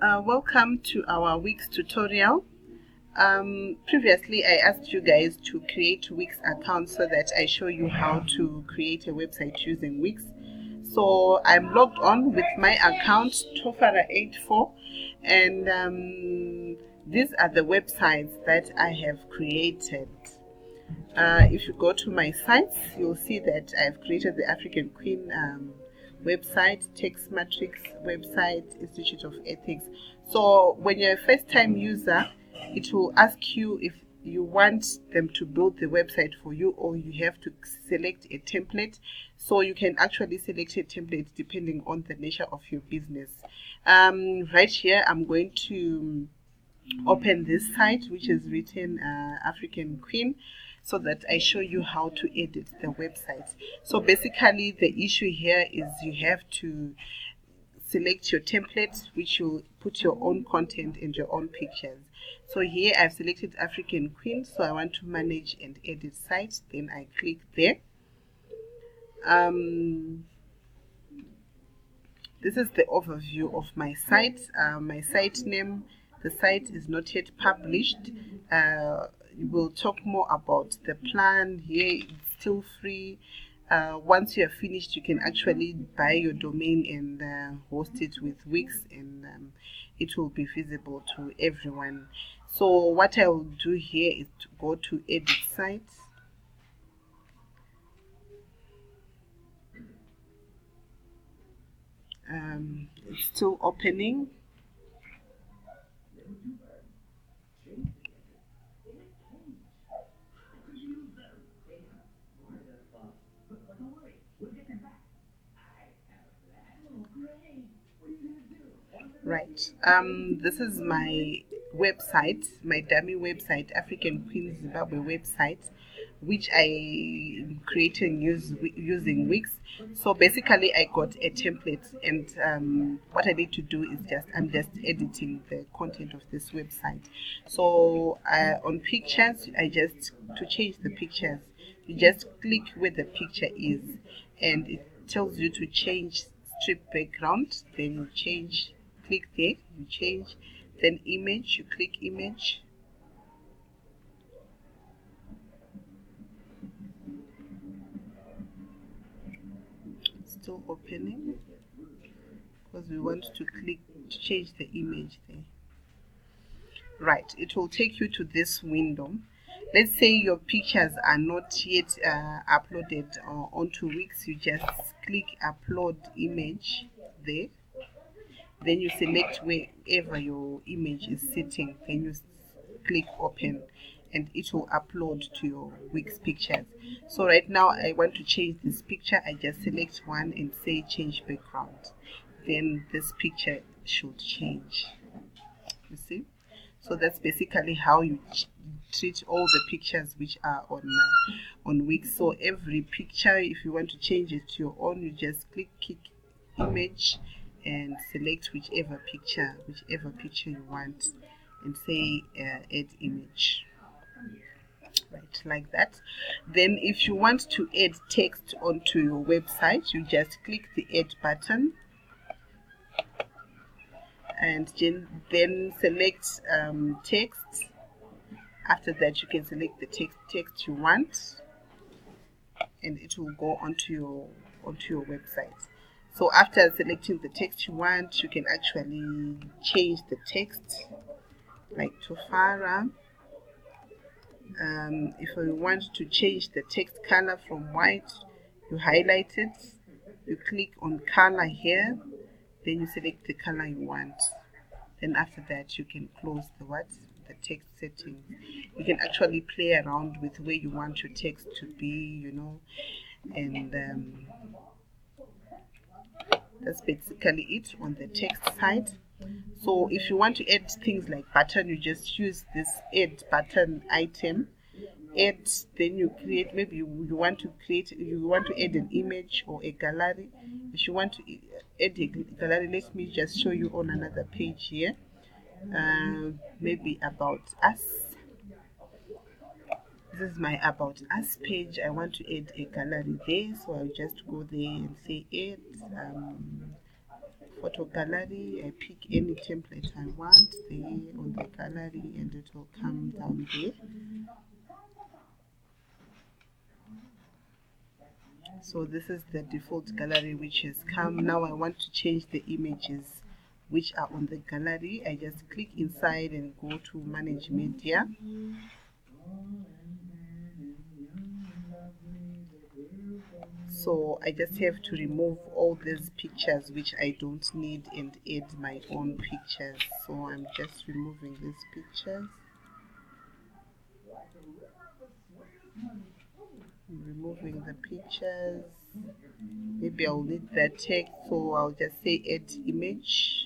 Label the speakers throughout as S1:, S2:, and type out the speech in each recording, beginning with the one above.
S1: Welcome to our Wix tutorial. Previously, I asked you guys to create Wix accounts so that I show you how to create a website using Wix. So I'm logged on with my account Tofara84, and these are the websites that I have created. If you go to my sites, you'll see that I've created the African Queen website, Text Matrix website, Institute of Ethics. So when you're a first-time user, it will ask you if you want them to build the website for you, or you have to select a template. So you can actually select a template depending on the nature of your business. Right here, I'm going to open this site, which is written African Queen, so that I show you how to edit the website. So basically the issue here is you have to select your template, which will put your own content and your own pictures. So here I've selected African Queen, so I want to manage and edit sites. Then I click there. This is the overview of my site. My site name, the site is not yet published. We'll talk more about the plan here. It's still free. Once you are finished, you can actually buy your domain and host it with Wix, and it will be visible to everyone. So what I will do here is to go to edit site. It's still opening. Right. This is my website, my dummy website, African Queen Zimbabwe website, which I am creating using Wix. So basically, I got a template, and what I need to do is I'm just editing the content of this website. So on pictures, to change the pictures, you just click where the picture is, and it tells you to change strip background. Then you click there, you change. Then image, you click image. Still opening because we want to change the image there. Right, it will take you to this window. Let's say your pictures are not yet uploaded onto Wix. You just click upload image there. Then you select wherever your image is sitting. Then you click open, and it will upload to your Wix pictures. So right now I want to change this picture. I just select one and say change background. Then this picture should change. You see? So that's basically how you treat all the pictures which are on Wix. So every picture, if you want to change it to your own, you just click image and select whichever picture you want, and say add image. Right, like that. Then if you want to add text onto your website, you just click the add button, and then select text. After that, you can select the text you want, and it will go onto your website. So after selecting the text you want, you can actually change the text, like Tofara. If you want to change the text color from white, you highlight it, you click on color here, then you select the color you want. Then after that, you can close the text settings. You can actually play around with where you want your text to be, and that's basically it on the text side. So if you want to add things like button, you just use this add button item. Add, then you create, maybe you want to add an image or a gallery. If you want to add a gallery, let me just show you on another page here. Maybe about us. This is my about us page. I want to add a gallery there, so I'll just go there and say add photo gallery. I pick any template I want there on the gallery, and it will come down there. So this is the default gallery which has come. Now I want to change the images which are on the gallery. I just click inside and go to manage media. So I just have to remove all these pictures which I don't need and add my own pictures. So I'm just removing these pictures. I'm removing the pictures. Maybe I'll need that text, so I'll just say add image.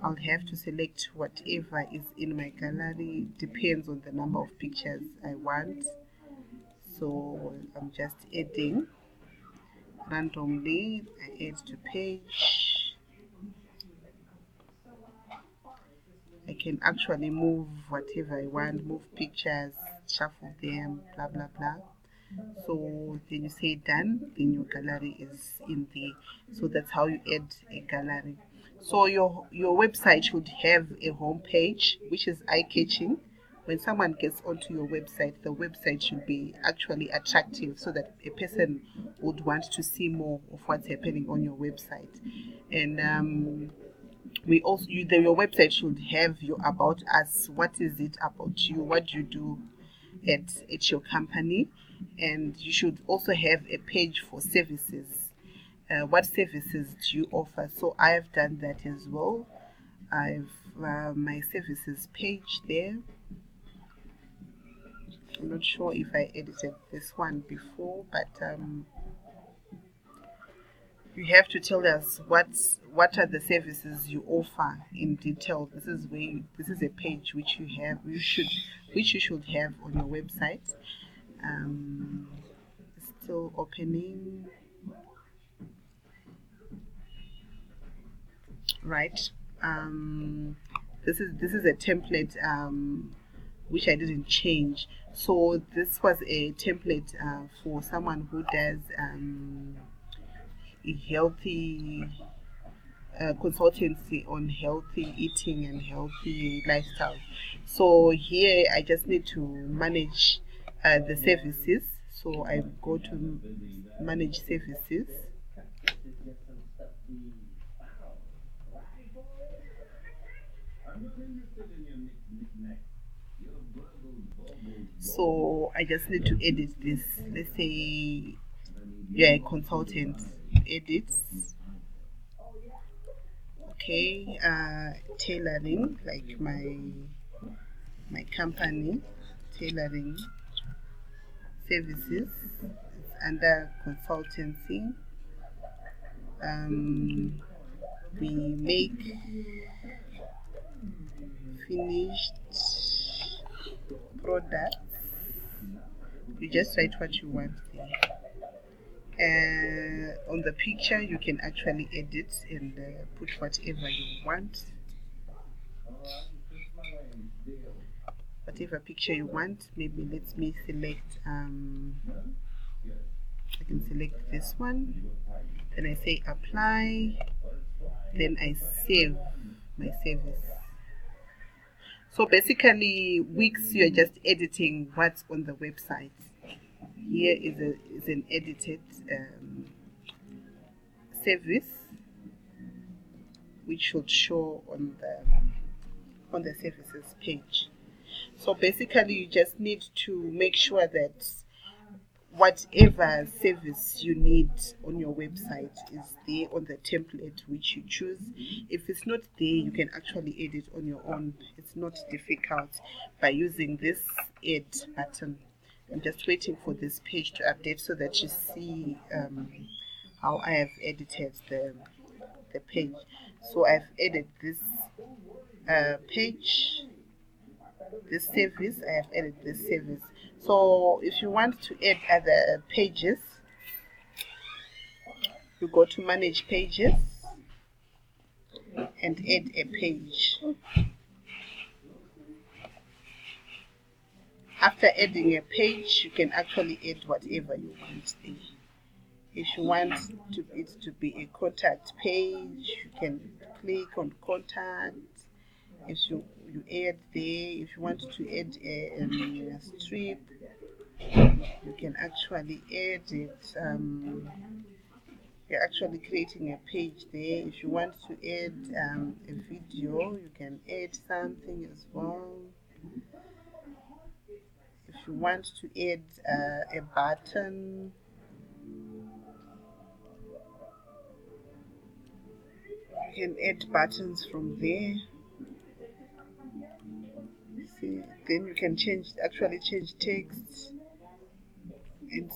S1: I'll have to select whatever is in my gallery. Depends on the number of pictures I want. So I'm just adding randomly. I add to page. I can actually move whatever I want, move pictures, shuffle them, blah blah blah. So then you say done, then your gallery is in there. So that's how you add a gallery. So your website should have a home page which is eye-catching. When someone gets onto your website, the website should be actually attractive so that a person would want to see more of what's happening on your website. And we also your website should have your about us. What is it about you? What do you do at your company? And you should also have a page for services. What services do you offer? So I've done that as well. I've my services page there. I'm not sure if I edited this one before, but you have to tell us what are the services you offer in detail. This is a page which you should have on your website. Still opening. Right. This is a template which I didn't change. So this was a template for someone who does healthy consultancy on healthy eating and healthy lifestyle. So here I just need to manage the services. So I go to manage services. So I just need to edit this. Let's say you're a consultant. Edit. Okay. Tailoring, like my company, tailoring services. It's under consultancy. We make finished products. You just write what you want there. On the picture you can actually edit and put whatever you want, whatever picture you want. Maybe let me select I can select this one, then I say apply, then I save my service. So basically Wix, you're just editing what's on the website. Here is an edited service which should show on the services page. So basically you just need to make sure that whatever service you need on your website is there on the template which you choose. If it's not there, you can actually edit on your own. It's not difficult by using this add button. I'm just waiting for this page to update so that you see how I have edited the page. So I've added this page, this service. I have added this service. So if you want to add other pages, you go to manage pages and add a page. After adding a page, you can actually add whatever you want there. If you want it to be a contact page, you can click on contact. If you add there, if you want to add a strip, you can actually add it. You're actually creating a page there. If you want to add a video, you can add something as well. If you want to add a button, you can add buttons from there. See, then you can actually change text and,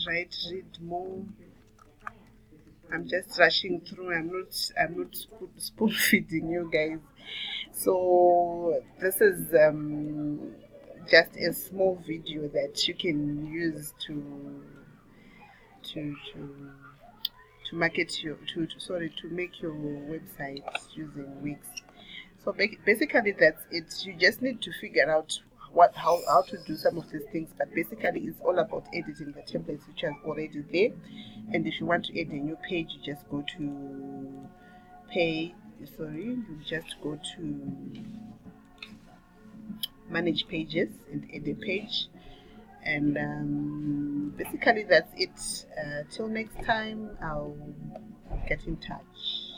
S1: read more. I'm just rushing through. I'm not spoon feeding you guys. So this is just a small video that you can use to market your to make your website using Wix. So basically that's it. You just need to figure out how to do some of these things, but basically it's all about editing the templates which are already there. And if you want to add a new page, you just go to you just go to manage pages and add a page. And basically that's it. Till next time, I'll get in touch.